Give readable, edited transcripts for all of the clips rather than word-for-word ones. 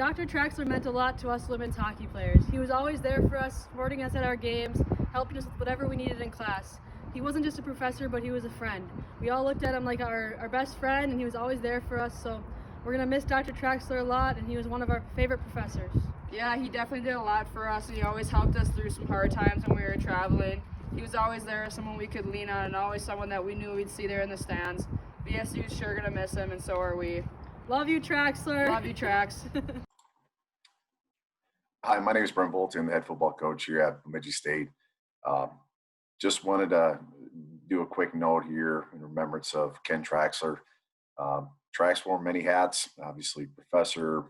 Dr. Traxler meant a lot to us women's hockey players. He was always there for us, supporting us at our games, helping us with whatever we needed in class. He wasn't just a professor, but he was a friend. We all looked at him like our best friend, and he was always there for us. So we're going to miss Dr. Traxler a lot, and he was one of our favorite professors. Yeah, he definitely did a lot for us. He always helped us through some hard times when we were traveling. He was always there, someone we could lean on, and always someone that we knew we'd see there in the stands. BSU's sure going to miss him, and so are we. Love you, Traxler. Love you, Trax. Hi, my name is Brent Bolte. I'm the head football coach here at Bemidji State. Just wanted to do a quick note here in remembrance of Ken Traxler. Trax wore many hats, obviously professor,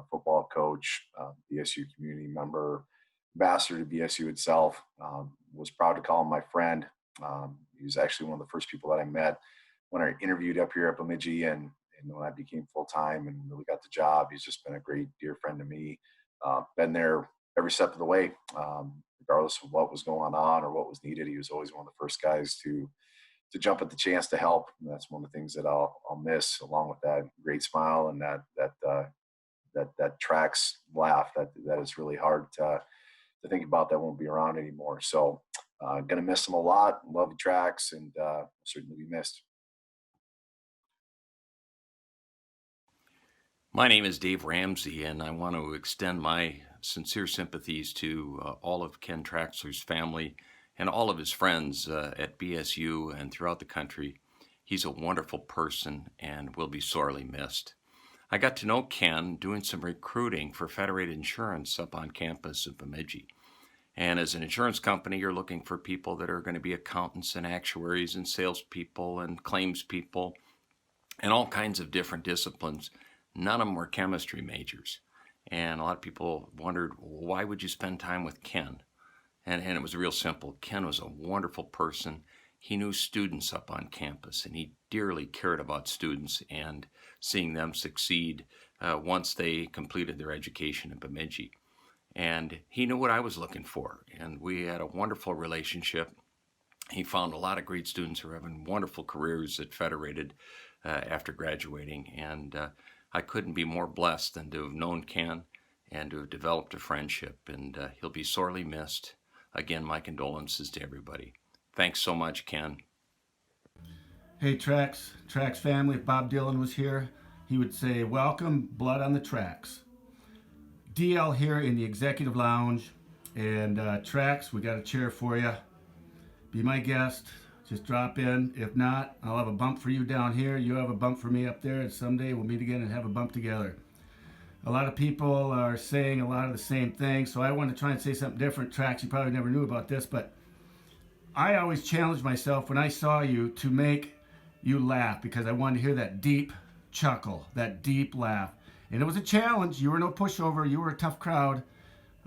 football coach, BSU community member, ambassador to BSU itself. Was proud to call him my friend. He was actually one of the first people that I met when I interviewed up here at Bemidji, and when I became full-time and really got the job. He's just been a great, dear friend to me. Been there every step of the way, regardless of what was going on or what was needed. He was always one of the first guys to jump at the chance to help. And that's one of the things that I'll miss, along with that great smile and that Trax laugh that is really hard to think about, that won't be around anymore. So gonna miss him a lot. Love the Trax, and certainly be missed. My name is Dave Ramsey, and I want to extend my sincere sympathies to all of Ken Traxler's family and all of his friends at BSU and throughout the country. He's a wonderful person and will be sorely missed. I got to know Ken doing some recruiting for Federated Insurance up on campus of Bemidji. And as an insurance company, you're looking for people that are going to be accountants and actuaries and salespeople and claims people and all kinds of different disciplines. None of them were chemistry majors. And a lot of people wondered, why would you spend time with Ken? And it was real simple. Ken was a wonderful person. He knew students up on campus, and he dearly cared about students and seeing them succeed once they completed their education in Bemidji. And he knew what I was looking for, and we had a wonderful relationship. He found a lot of great students who are having wonderful careers at Federated after graduating, and I couldn't be more blessed than to have known Ken and to have developed a friendship, and he'll be sorely missed. Again, my condolences to everybody. Thanks so much, Ken. Hey, Trax family, if Bob Dylan was here, he would say, welcome, blood on the tracks. DL here in the executive lounge, and Trax, we got a chair for you. Be my guest. Just drop in. If not, I'll have a bump for you down here. You have a bump for me up there, and someday we'll meet again and have a bump together. A lot of people are saying a lot of the same things, so I want to try and say something different. Trax, you probably never knew about this, but I always challenged myself when I saw you to make you laugh, because I wanted to hear that deep chuckle, that deep laugh. And it was a challenge. You were no pushover. You were a tough crowd.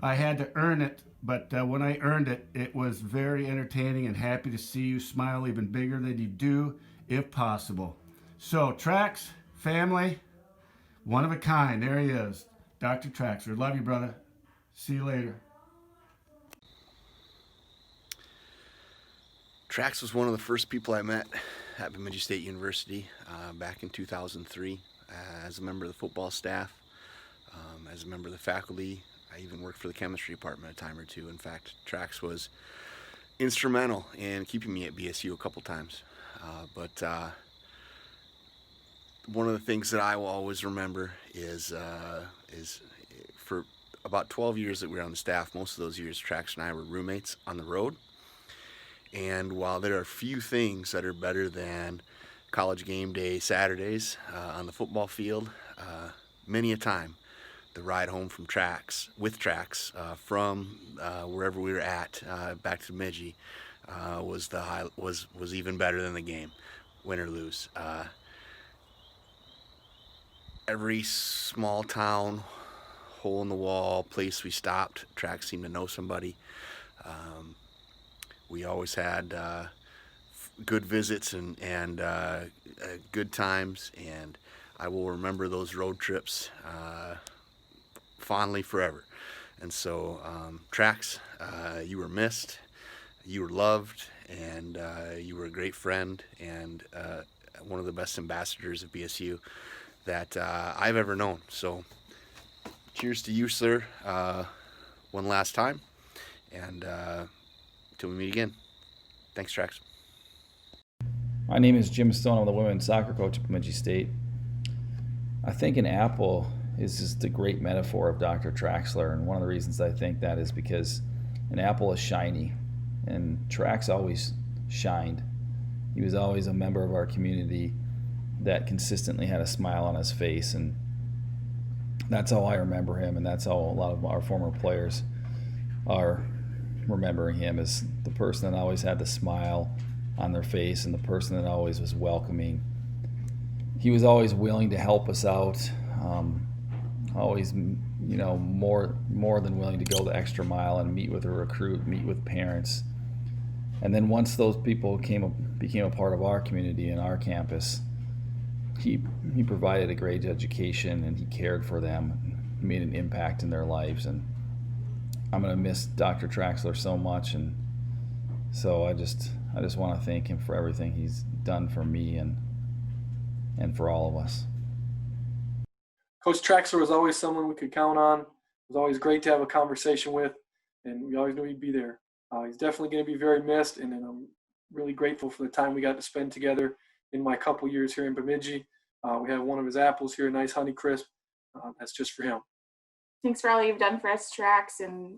I had to earn it. But when I earned it, it was very entertaining, and happy to see you smile even bigger than you do, if possible. So, Trax, family, one of a kind. There he is, Dr. Traxler. Love you, brother. See you later. Trax was one of the first people I met at Bemidji State University back in 2003 as a member of the football staff, as a member of the faculty. I even worked for the chemistry department a time or two. In fact, Trax was instrumental in keeping me at BSU a couple times. But one of the things that I will always remember is for about 12 years that we were on the staff, most of those years Trax and I were roommates on the road. And while there are few things that are better than college game day Saturdays on the football field, many a time the ride home from Trax, with Trax, from wherever we were at, back to Bemidji, was even better than the game, win or lose. Every small town, hole in the wall place we stopped, Trax seemed to know somebody. We always had good visits and good times, and I will remember those road trips fondly forever. And so, Trax, you were missed, you were loved, and you were a great friend, and one of the best ambassadors of BSU that I've ever known. So cheers to you, sir, one last time, and till we meet again. Thanks, Trax. My name is Jim Stone. I'm the women's soccer coach at Bemidji State. I think an apple is just a great metaphor of Dr. Traxler, and one of the reasons I think that is because an apple is shiny, and Trax always shined. He was always a member of our community that consistently had a smile on his face, and that's how I remember him, and that's how a lot of our former players are remembering him, as the person that always had the smile on their face and the person that always was welcoming. He was always willing to help us out, always, more than willing to go the extra mile and meet with a recruit, meet with parents. And then once those people became a part of our community and our campus, he provided a great education, and he cared for them. He made an impact in their lives, and I'm going to miss Dr. Traxler so much, and so I just want to thank him for everything he's done for me and for all of us. Coach Traxler was always someone we could count on. It was always great to have a conversation with, and we always knew he'd be there. He's definitely going to be very missed, and I'm really grateful for the time we got to spend together in my couple years here in Bemidji. We have one of his apples here, a nice Honey Crisp. That's just for him. Thanks for all you've done for us, Trax, and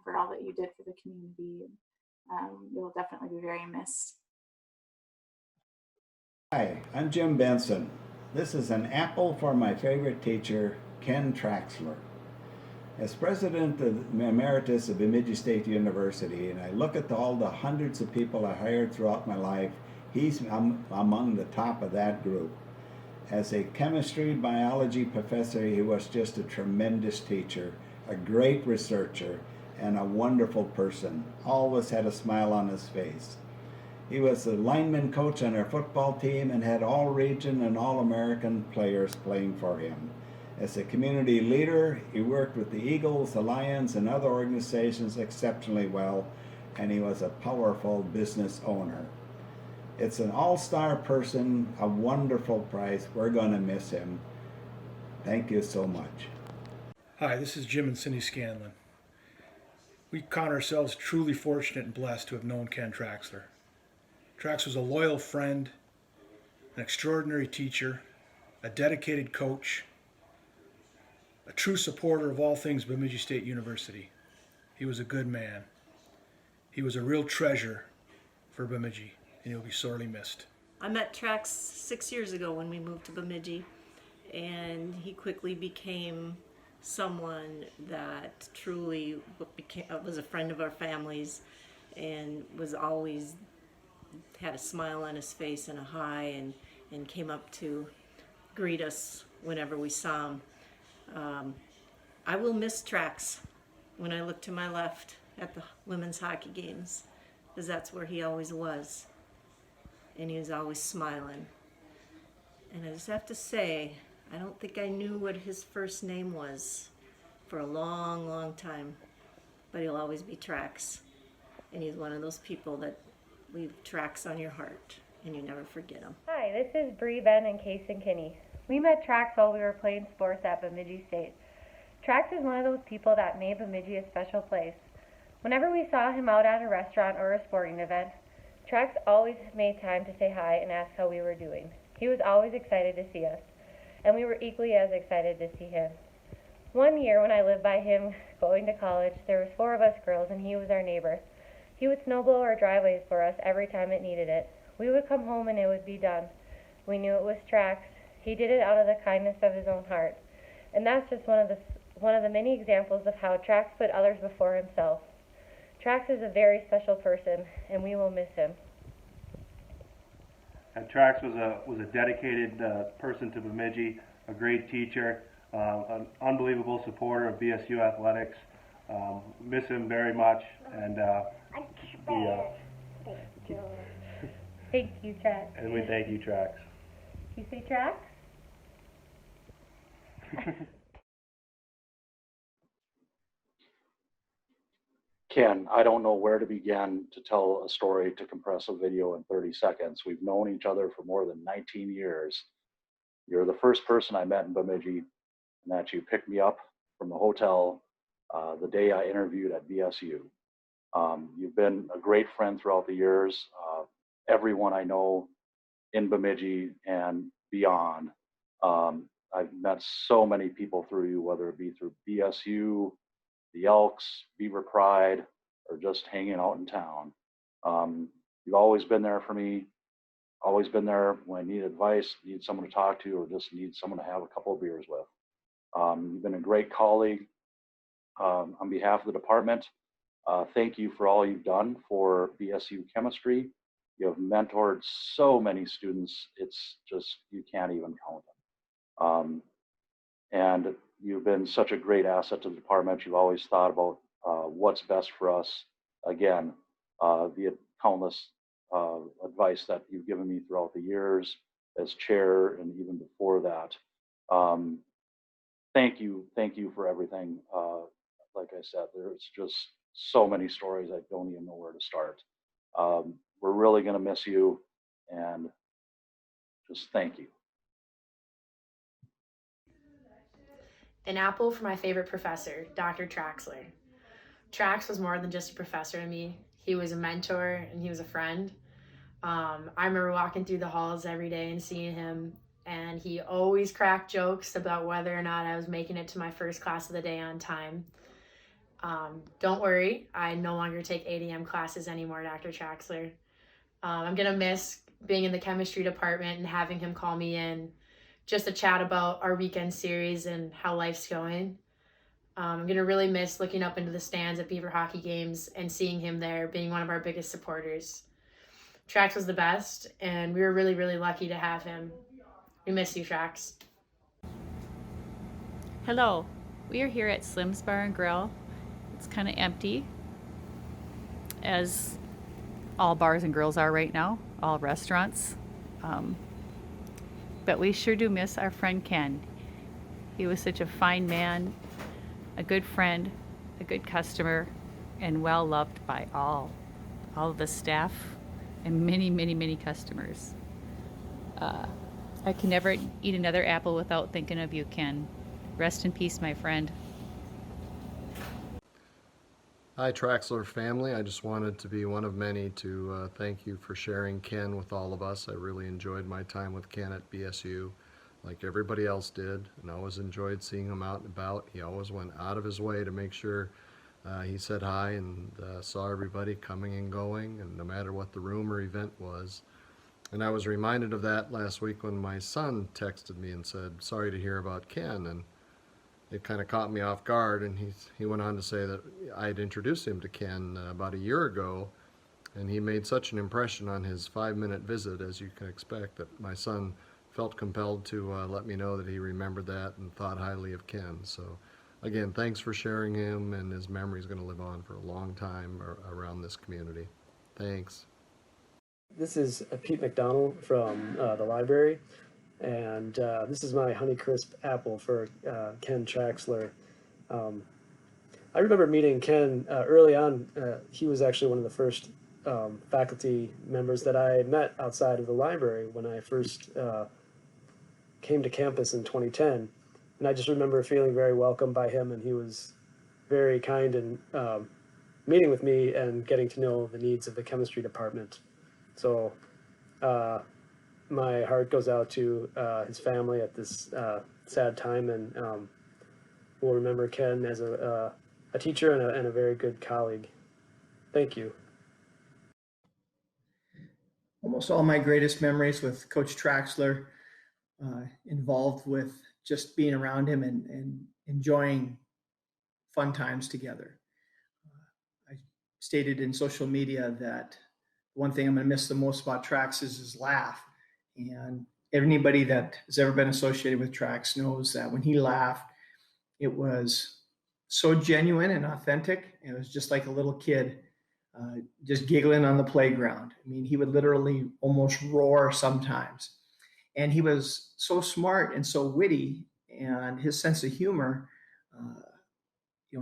for all that you did for the community. You'll definitely be very missed. Hi, I'm Jim Benson. This is an apple for my favorite teacher, Ken Traxler. As president emeritus of Bemidji State University, and I look at all the hundreds of people I hired throughout my life, he's among the top of that group. As a chemistry biology professor, he was just a tremendous teacher, a great researcher, and a wonderful person. Always had a smile on his face. He was the lineman coach on our football team and had all region and all American players playing for him. As a community leader, he worked with the Eagles, the Lions, and other organizations exceptionally well, and he was a powerful business owner. It's an all-star person, a wonderful price. We're going to miss him. Thank you so much. Hi, this is Jim and Cindy Scanlon. We count ourselves truly fortunate and blessed to have known Ken Traxler. Trax was a loyal friend, an extraordinary teacher, a dedicated coach, a true supporter of all things Bemidji State University. He was a good man. He was a real treasure for Bemidji, and he'll be sorely missed. I met Trax 6 years ago when we moved to Bemidji, and he quickly became someone that truly was a friend of our families, and was always had a smile on his face and a hi, and came up to greet us whenever we saw him. I will miss Trax when I look to my left at the women's hockey games, because that's where he always was, and he was always smiling. And I just have to say, I don't think I knew what his first name was for a long, long time, but he'll always be Trax, and he's one of those people that leave Trax on your heart, and you never forget him. Hi, this is Bree, Ben, and Case and Kinney. We met Trax while we were playing sports at Bemidji State. Trax is one of those people that made Bemidji a special place. Whenever we saw him out at a restaurant or a sporting event, Trax always made time to say hi and ask how we were doing. He was always excited to see us, and we were equally as excited to see him. One year when I lived by him going to college, there was 4 of us girls, and he was our neighbor. He would snowblow our driveways for us every time it needed it. We would come home and it would be done. We knew it was Trax. He did it out of the kindness of his own heart. And that's just one of the many examples of how Trax put others before himself. Trax is a very special person, and we will miss him. And Trax was a dedicated person to Bemidji, a great teacher, an unbelievable supporter of BSU athletics. Miss him very much, and Thank you, Trax. And we thank you, Trax. You say Trax? Ken, I don't know where to begin to tell a story to compress a video in 30 seconds. We've known each other for more than 19 years. You're the first person I met in Bemidji, and that you picked me up from the hotel the day I interviewed at BSU. You've been a great friend throughout the years. Everyone I know in Bemidji and beyond. I've met so many people through you, whether it be through BSU, the Elks, Beaver Pride, or just hanging out in town. You've always been there for me, always been there when I need advice, need someone to talk to, or just need someone to have a couple of beers with. You've been a great colleague. On behalf of the department, thank you for all you've done for BSU chemistry. You have mentored so many students, it's just, you can't even count them. And you've been such a great asset to the department. You've always thought about what's best for us. Again, the countless advice that you've given me throughout the years as chair and even before that. Thank you for everything. Like I said, there's just so many stories I don't even know where to start. We're really going to miss you, and just thank you. An apple for my favorite professor, Dr. Traxler. Trax was more than just a professor to me. He was a mentor and he was a friend. I remember walking through the halls every day and seeing him, and he always cracked jokes about whether or not I was making it to my first class of the day on time. Don't worry, I no longer take 8 a.m. classes anymore, Dr. Traxler. I'm gonna miss being in the chemistry department and having him call me in just to chat about our weekend series and how life's going. I'm gonna really miss looking up into the stands at Beaver hockey games and seeing him there, being one of our biggest supporters. Trax was the best, and we were really, really lucky to have him. We miss you, Trax. Hello, we are here at Slim's Bar and Grill. It's kind of empty, as all bars and grills are right now, all restaurants. But we sure do miss our friend Ken. He was such a fine man, a good friend, a good customer, and well loved by all of the staff and many, many, many customers. I can never eat another apple without thinking of you, Ken. Rest in peace, my friend. Hi, Traxler family. I just wanted to be one of many to thank you for sharing Ken with all of us. I really enjoyed my time with Ken at BSU, like everybody else did, and I always enjoyed seeing him out and about. He always went out of his way to make sure he said hi and saw everybody coming and going, and no matter what the room or event was. And I was reminded of that last week when my son texted me and said, sorry to hear about Ken, and it kind of caught me off guard, and he went on to say that I had introduced him to Ken about a year ago, and he made such an impression on his 5-minute visit, as you can expect, that my son felt compelled to let me know that he remembered that and thought highly of Ken. So again, thanks for sharing him, and his memory is going to live on for a long time around this community. Thanks. This is Pete McDonald from the library. And this is my Honeycrisp apple for Ken Traxler. I remember meeting Ken early on. He was actually one of the first faculty members that I met outside of the library when I first came to campus in 2010. And I just remember feeling very welcomed by him, and he was very kind in meeting with me and getting to know the needs of the chemistry department. So my heart goes out to his family at this sad time, and we'll remember Ken as a teacher and a very good colleague. Thank you. Almost all my greatest memories with Coach Traxler involved with just being around him and enjoying fun times together. I stated in social media that one thing I'm going to miss the most about Trax is his laugh. And anybody that has ever been associated with Trax knows that when he laughed, it was so genuine and authentic. It was just like a little kid just giggling on the playground. I mean, he would literally almost roar sometimes. And he was so smart and so witty, and his sense of humor,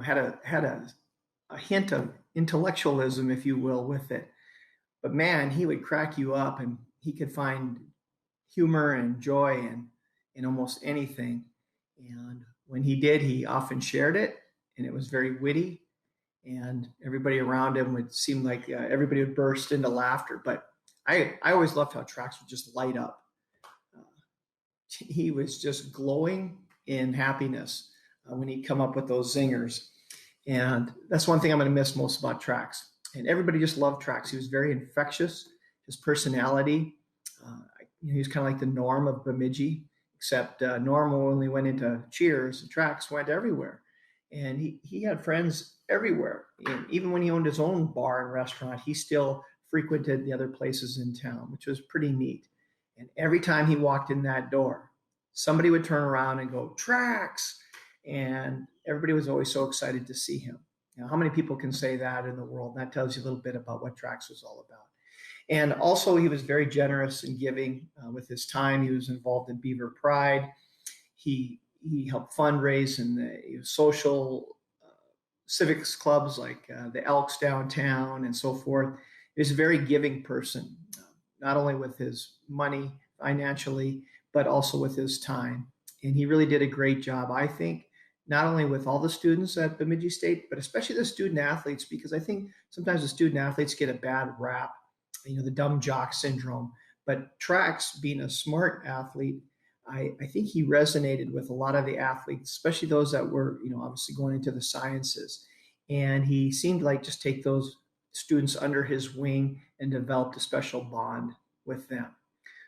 had a hint of intellectualism, if you will, with it. But man, he would crack you up, and he could find humor and joy in almost anything. And when he did, he often shared it, and it was very witty. And everybody around him would seem like everybody would burst into laughter. But I always loved how Trax would just light up. He was just glowing in happiness when he'd come up with those zingers. And that's one thing I'm going to miss most about Trax. And everybody just loved Trax. He was very infectious. His personality, he was kind of like the Norm of Bemidji, except Norm only went into Cheers, and Trax went everywhere. And he had friends everywhere. And even when he owned his own bar and restaurant, he still frequented the other places in town, which was pretty neat. And every time he walked in that door, somebody would turn around and go, Trax! And everybody was always so excited to see him. Now, how many people can say that in the world? That tells you a little bit about what Trax was all about. And also, he was very generous in giving with his time. He was involved in Beaver Pride. He helped fundraise in the social civics clubs like the Elks downtown and so forth. He was a very giving person, not only with his money financially, but also with his time. And he really did a great job, I think, not only with all the students at Bemidji State, but especially the student athletes, because I think sometimes the student athletes get a bad rap, the dumb jock syndrome. But Trax, being a smart athlete, I think he resonated with a lot of the athletes, especially those that were, obviously going into the sciences. And he seemed like just take those students under his wing and developed a special bond with them.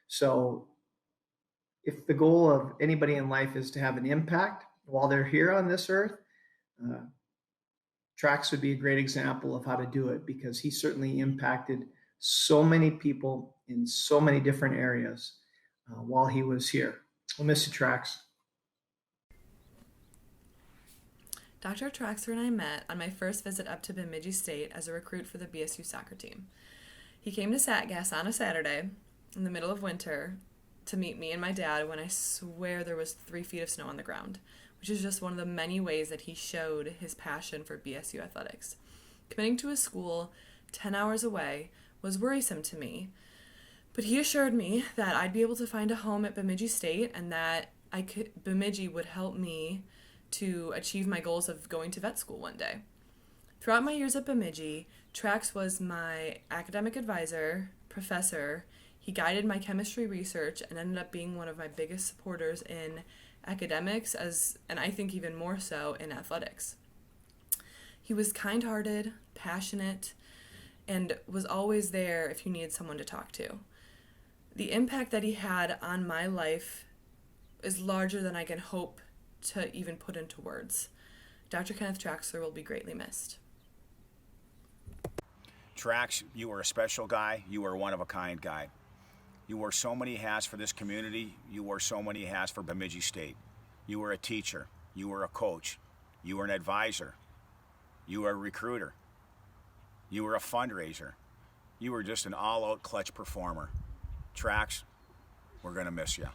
So if the goal of anybody in life is to have an impact while they're here on this earth, Trax would be a great example of how to do it, because he certainly impacted so many people in so many different areas while he was here. We'll miss you, Trax. Dr. Traxler and I met on my first visit up to Bemidji State as a recruit for the BSU soccer team. He came to Satgas on a Saturday in the middle of winter to meet me and my dad when I swear there was 3 feet of snow on the ground, which is just one of the many ways that he showed his passion for BSU athletics. Committing to a school 10 hours away was worrisome to me, but he assured me that I'd be able to find a home at Bemidji State and that Bemidji would help me to achieve my goals of going to vet school one day. Throughout my years at Bemidji, Trax was my academic advisor, professor. He guided my chemistry research and ended up being one of my biggest supporters in academics, and I think even more so in athletics. He was kind-hearted, passionate, and was always there if you needed someone to talk to. The impact that he had on my life is larger than I can hope to even put into words. Dr. Kenneth Traxler will be greatly missed. Trax, you were a special guy. You were a one-of-a-kind guy. You wore so many hats for this community. You wore so many hats for Bemidji State. You were a teacher. You were a coach. You were an advisor. You were a recruiter. You were a fundraiser. You were just an all-out clutch performer. Trax, we're going to miss you.